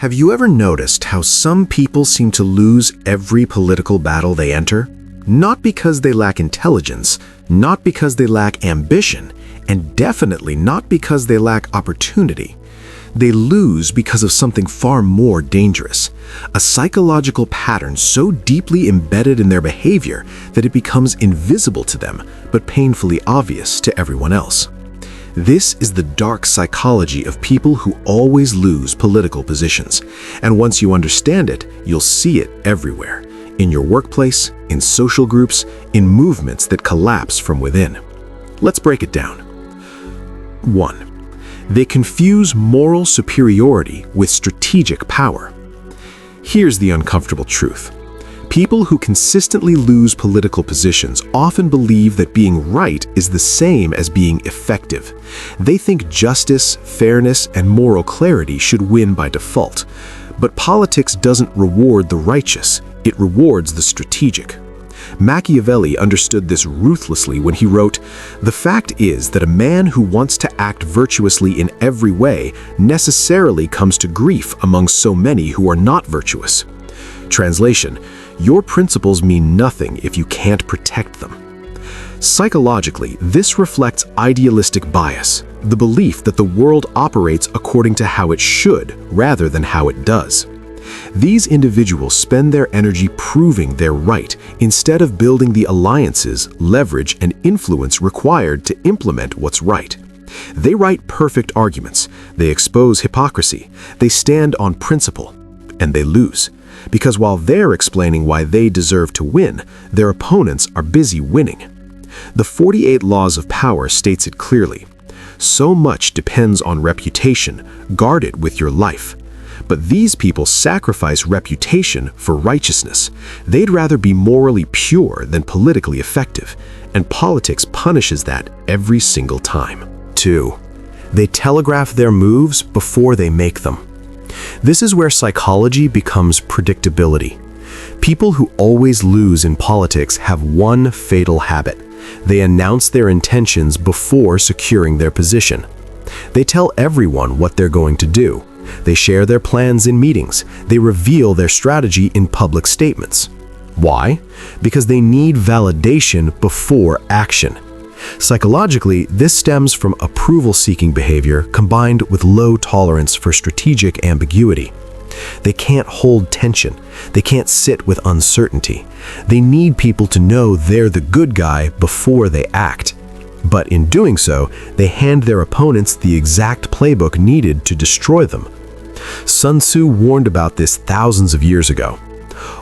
Have you ever noticed how some people seem to lose every political battle they enter? Not because they lack intelligence, not because they lack ambition, and definitely not because they lack opportunity. They lose because of something far more dangerous, a psychological pattern so deeply embedded in their behavior that it becomes invisible to them, but painfully obvious to everyone else. This is the dark psychology of people who always lose political positions. And once you understand it, you'll see it everywhere. In your workplace, in social groups, in movements that collapse from within. Let's break it down. 1. They confuse moral superiority with strategic power. Here's the uncomfortable truth. People who consistently lose political positions often believe that being right is the same as being effective. They think justice, fairness, and moral clarity should win by default. But politics doesn't reward the righteous, it rewards the strategic. Machiavelli understood this ruthlessly when he wrote, "The fact is that a man who wants to act virtuously in every way necessarily comes to grief among so many who are not virtuous." Translation: your principles mean nothing if you can't protect them. Psychologically, this reflects idealistic bias, the belief that the world operates according to how it should rather than how it does. These individuals spend their energy proving they're right instead of building the alliances, leverage, and influence required to implement what's right. They write perfect arguments, they expose hypocrisy, they stand on principle, and they lose. Because while they're explaining why they deserve to win, their opponents are busy winning. The 48 Laws of Power states it clearly. So much depends on reputation, guard it with your life. But these people sacrifice reputation for righteousness. They'd rather be morally pure than politically effective, and politics punishes that every single time. 2. They telegraph their moves before they make them. This is where psychology becomes predictability. People who always lose in politics have one fatal habit. They announce their intentions before securing their position. They tell everyone what they're going to do. They share their plans in meetings. They reveal their strategy in public statements. Why? Because they need validation before action. Psychologically, this stems from approval-seeking behavior combined with low tolerance for strategic ambiguity. They can't hold tension. They can't sit with uncertainty. They need people to know they're the good guy before they act. But in doing so, they hand their opponents the exact playbook needed to destroy them. Sun Tzu warned about this thousands of years ago.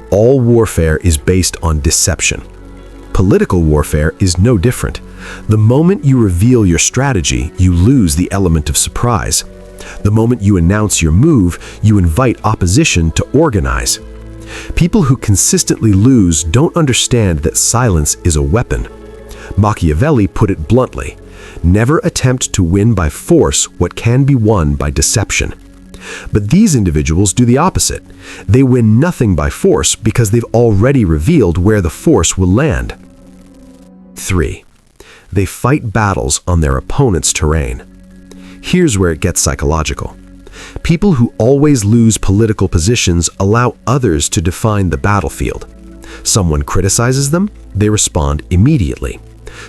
All warfare is based on deception. Political warfare is no different. The moment you reveal your strategy, you lose the element of surprise. The moment you announce your move, you invite opposition to organize. People who consistently lose don't understand that silence is a weapon. Machiavelli put it bluntly: never attempt to win by force what can be won by deception. But these individuals do the opposite. They win nothing by force because they've already revealed where the force will land. 3. They fight battles on their opponent's terrain. Here's where it gets psychological. People who always lose political positions allow others to define the battlefield. Someone criticizes them, they respond immediately.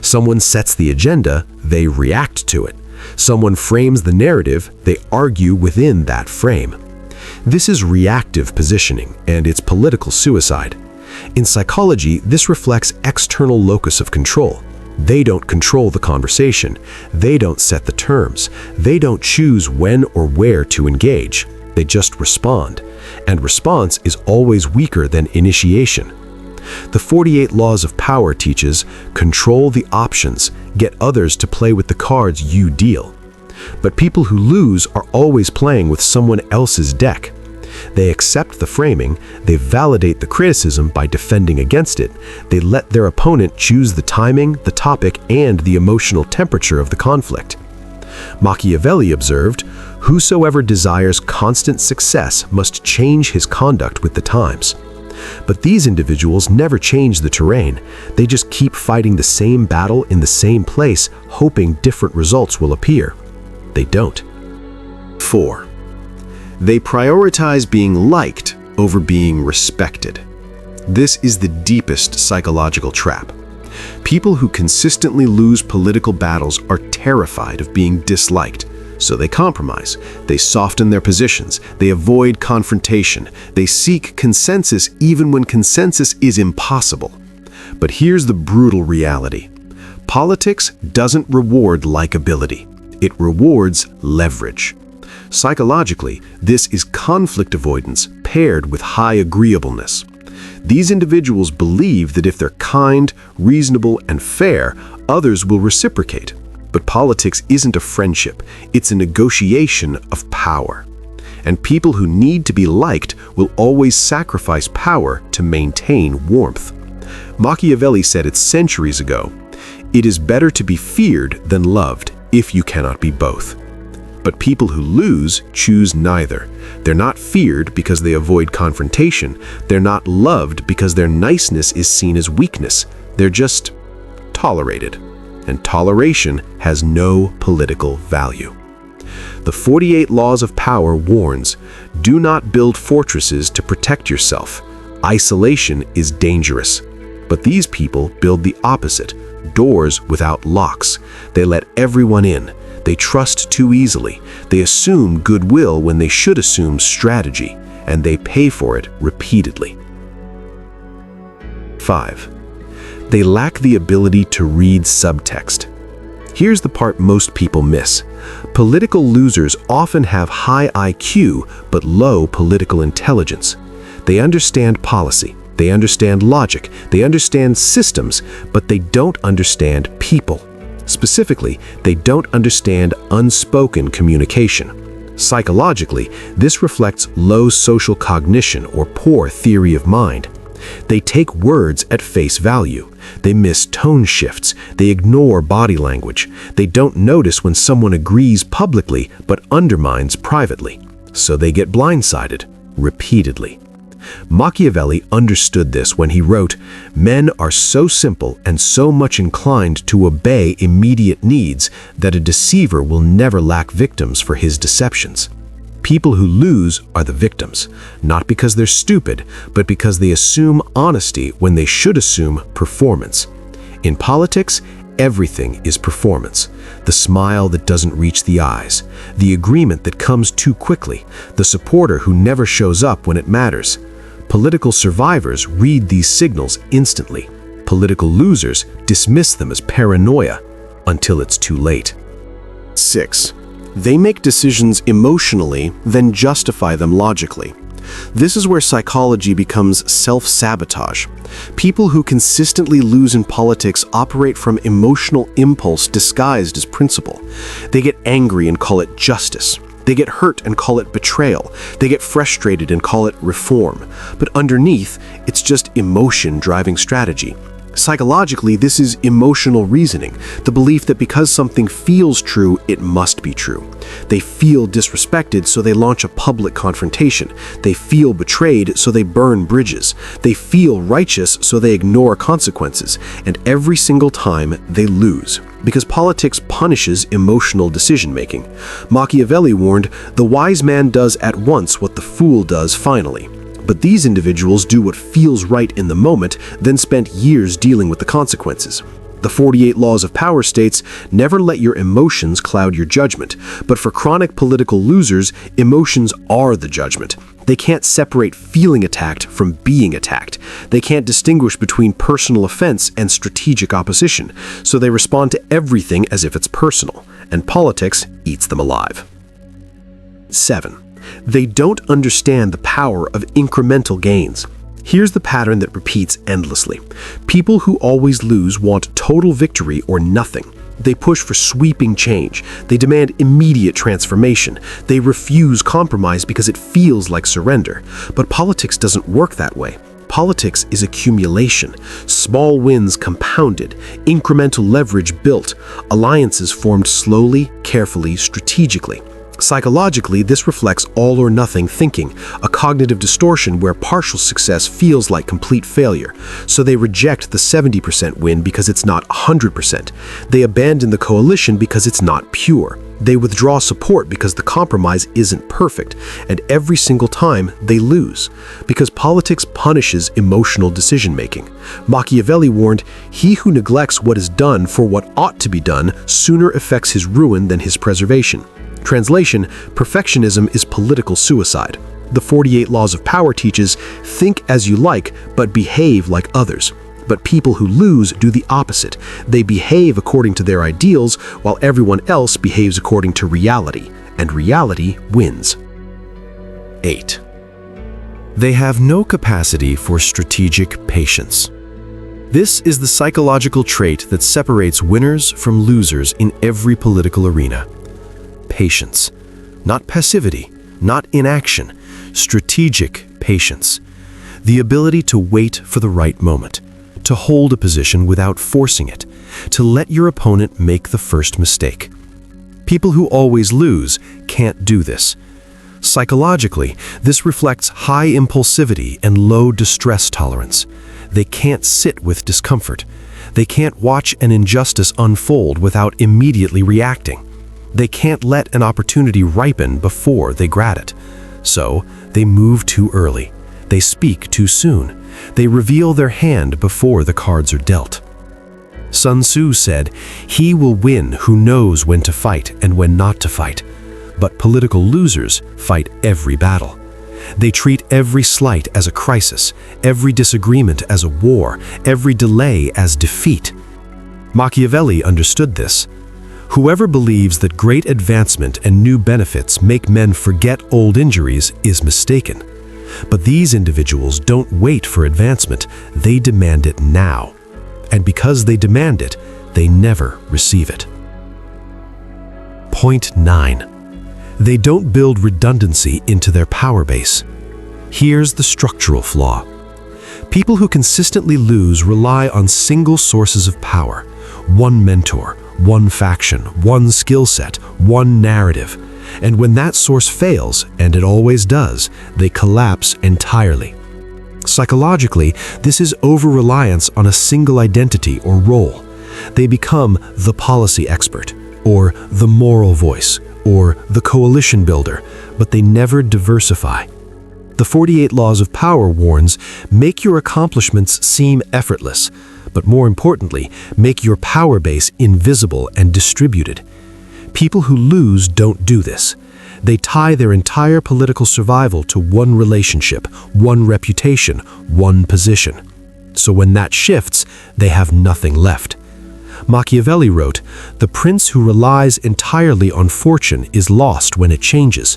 Someone sets the agenda, they react to it. Someone frames the narrative, they argue within that frame. This is reactive positioning, and it's political suicide. In psychology, this reflects external locus of control. They don't control the conversation. They don't set the terms. They don't choose when or where to engage. They just respond. And response is always weaker than initiation. The 48 Laws of Power teaches, control the options, get others to play with the cards you deal. But people who lose are always playing with someone else's deck. They accept the framing, they validate the criticism by defending against it, they let their opponent choose the timing, the topic, and the emotional temperature of the conflict. Machiavelli observed, whosoever desires constant success must change his conduct with the times. But these individuals never change the terrain. They just keep fighting the same battle in the same place, hoping different results will appear. They don't. 4. They prioritize being liked over being respected. This is the deepest psychological trap. People who consistently lose political battles are terrified of being disliked, so they compromise. They soften their positions. They avoid confrontation. They seek consensus even when consensus is impossible. But here's the brutal reality. Politics doesn't reward likability. It rewards leverage. Psychologically, this is conflict avoidance paired with high agreeableness. These individuals believe that if they're kind, reasonable, and fair, others will reciprocate. But politics isn't a friendship, it's a negotiation of power. And people who need to be liked will always sacrifice power to maintain warmth. Machiavelli said it centuries ago, "It is better to be feared than loved if you cannot be both." But people who lose choose neither. They're not feared because they avoid confrontation. They're not loved because their niceness is seen as weakness. They're just tolerated. And toleration has no political value. The 48 Laws of Power warns, do not build fortresses to protect yourself. Isolation is dangerous. But these people build the opposite, doors without locks. They let everyone in. They trust too easily. They assume goodwill when they should assume strategy, and they pay for it repeatedly. 5. They lack the ability to read subtext. Here's the part most people miss. Political losers often have high IQ but low political intelligence. They understand policy, they understand logic, they understand systems, but they don't understand people. Specifically, they don't understand unspoken communication. Psychologically, this reflects low social cognition or poor theory of mind. They take words at face value. They miss tone shifts. They ignore body language. They don't notice when someone agrees publicly but undermines privately. So they get blindsided repeatedly. Machiavelli understood this when he wrote, "Men are so simple and so much inclined to obey immediate needs that a deceiver will never lack victims for his deceptions." People who lose are the victims, not because they're stupid, but because they assume honesty when they should assume performance. In politics, everything is performance. The smile that doesn't reach the eyes, the agreement that comes too quickly, the supporter who never shows up when it matters. Political survivors read these signals instantly. Political losers dismiss them as paranoia until it's too late. 6. They make decisions emotionally, then justify them logically. This is where psychology becomes self-sabotage. People who consistently lose in politics operate from emotional impulse disguised as principle. They get angry and call it justice. They get hurt and call it betrayal. They get frustrated and call it reform. But underneath, it's just emotion driving strategy. Psychologically, this is emotional reasoning, the belief that because something feels true, it must be true. They feel disrespected, so they launch a public confrontation. They feel betrayed, so they burn bridges. They feel righteous, so they ignore consequences. And every single time, they lose. Because politics punishes emotional decision-making. Machiavelli warned, "The wise man does at once what the fool does finally." But these individuals do what feels right in the moment, then spent years dealing with the consequences. The 48 Laws of Power states, never let your emotions cloud your judgment. But for chronic political losers, emotions are the judgment. They can't separate feeling attacked from being attacked. They can't distinguish between personal offense and strategic opposition. So they respond to everything as if it's personal. And politics eats them alive. 7. They don't understand the power of incremental gains. Here's the pattern that repeats endlessly. People who always lose want total victory or nothing. They push for sweeping change. They demand immediate transformation. They refuse compromise because it feels like surrender. But politics doesn't work that way. Politics is accumulation. Small wins compounded, incremental leverage built, alliances formed slowly, carefully, strategically. Psychologically, this reflects all-or-nothing thinking, a cognitive distortion where partial success feels like complete failure. So they reject the 70% win because it's not 100%. They abandon the coalition because it's not pure. They withdraw support because the compromise isn't perfect, and every single time they lose, because politics punishes emotional decision-making. Machiavelli warned, "He who neglects what is done for what ought to be done sooner effects his ruin than his preservation." Translation: perfectionism is political suicide. The 48 Laws of Power teaches, think as you like, but behave like others. But people who lose do the opposite. They behave according to their ideals, while everyone else behaves according to reality, and reality wins. 8. They have no capacity for strategic patience. This is the psychological trait that separates winners from losers in every political arena. Patience. Not passivity, not inaction. Strategic patience. The ability to wait for the right moment, to hold a position without forcing it, to let your opponent make the first mistake. People who always lose can't do this. Psychologically, this reflects high impulsivity and low distress tolerance. They can't sit with discomfort. They can't watch an injustice unfold without immediately reacting. They can't let an opportunity ripen before they grab it. So, they move too early. They speak too soon. They reveal their hand before the cards are dealt. Sun Tzu said, "He will win who knows when to fight and when not to fight." But political losers fight every battle. They treat every slight as a crisis, every disagreement as a war, every delay as defeat. Machiavelli understood this. Whoever believes that great advancement and new benefits make men forget old injuries is mistaken. But these individuals don't wait for advancement, they demand it now. And because they demand it, they never receive it. Point 9. They don't build redundancy into their power base. Here's the structural flaw. People who consistently lose rely on single sources of power. One mentor, one faction, one skill set, one narrative. And when that source fails, and it always does, they collapse entirely. Psychologically, this is over-reliance on a single identity or role. They become the policy expert, or the moral voice, or the coalition builder, but they never diversify. The 48 Laws of Power warns, make your accomplishments seem effortless, but more importantly, make your power base invisible and distributed. People who lose don't do this. They tie their entire political survival to one relationship, one reputation, one position. So when that shifts, they have nothing left. Machiavelli wrote, "The prince who relies entirely on fortune is lost when it changes."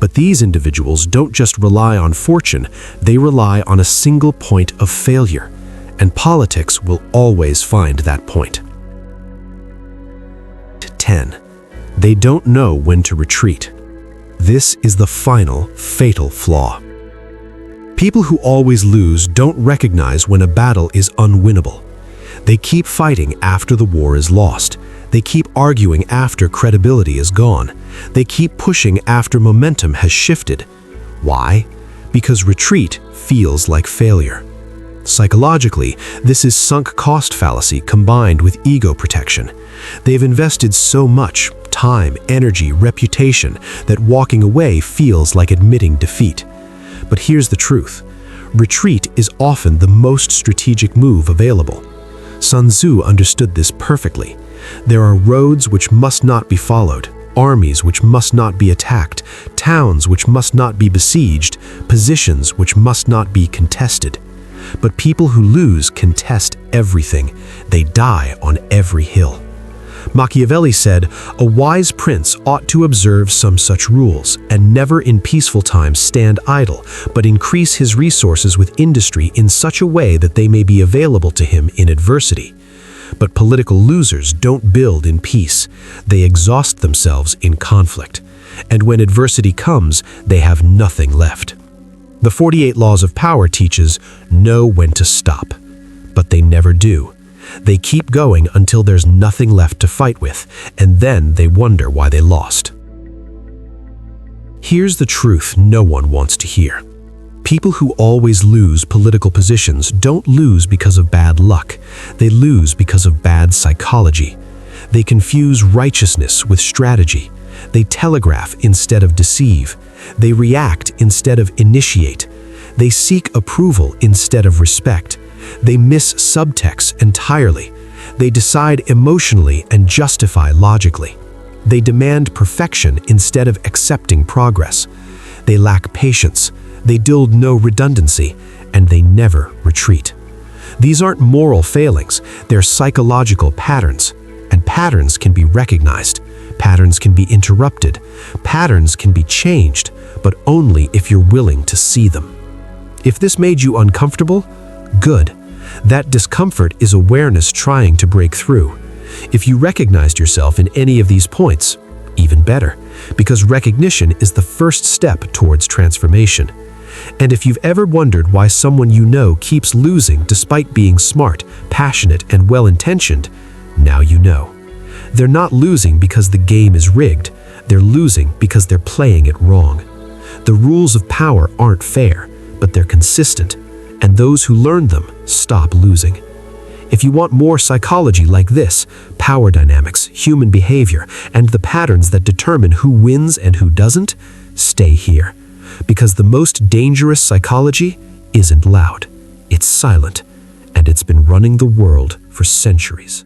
But these individuals don't just rely on fortune, they rely on a single point of failure. And politics will always find that point. 10. They don't know when to retreat. This is the final, fatal flaw. People who always lose don't recognize when a battle is unwinnable. They keep fighting after the war is lost. They keep arguing after credibility is gone. They keep pushing after momentum has shifted. Why? Because retreat feels like failure. Psychologically, this is sunk cost fallacy combined with ego protection. They've invested so much time, energy, reputation that walking away feels like admitting defeat. But here's the truth. Retreat is often the most strategic move available. Sun Tzu understood this perfectly. There are roads which must not be followed, armies which must not be attacked, towns which must not be besieged, positions which must not be contested. But people who lose contest everything. They die on every hill. Machiavelli said, "A wise prince ought to observe some such rules, and never in peaceful times stand idle, but increase his resources with industry in such a way that they may be available to him in adversity." But political losers don't build in peace. They exhaust themselves in conflict. And when adversity comes, they have nothing left. The 48 Laws of Power teaches, know when to stop. But they never do. They keep going until there's nothing left to fight with, and then they wonder why they lost. Here's the truth no one wants to hear. People who always lose political positions don't lose because of bad luck. They lose because of bad psychology. They confuse righteousness with strategy. They telegraph instead of deceive. They react instead of initiate. They seek approval instead of respect. They miss subtext entirely. They decide emotionally and justify logically. They demand perfection instead of accepting progress. They lack patience. They build no redundancy, and they never retreat. These aren't moral failings, they're psychological patterns. And patterns can be recognized. Patterns can be interrupted. Patterns can be changed, but only if you're willing to see them. If this made you uncomfortable, good. That discomfort is awareness trying to break through. If you recognized yourself in any of these points, even better, because recognition is the first step towards transformation. And if you've ever wondered why someone you know keeps losing despite being smart, passionate, and well-intentioned, now you know. They're not losing because the game is rigged. They're losing because they're playing it wrong. The rules of power aren't fair, but they're consistent, and those who learn them stop losing. If you want more psychology like this, power dynamics, human behavior, and the patterns that determine who wins and who doesn't, stay here. Because the most dangerous psychology isn't loud, it's silent, and it's been running the world for centuries.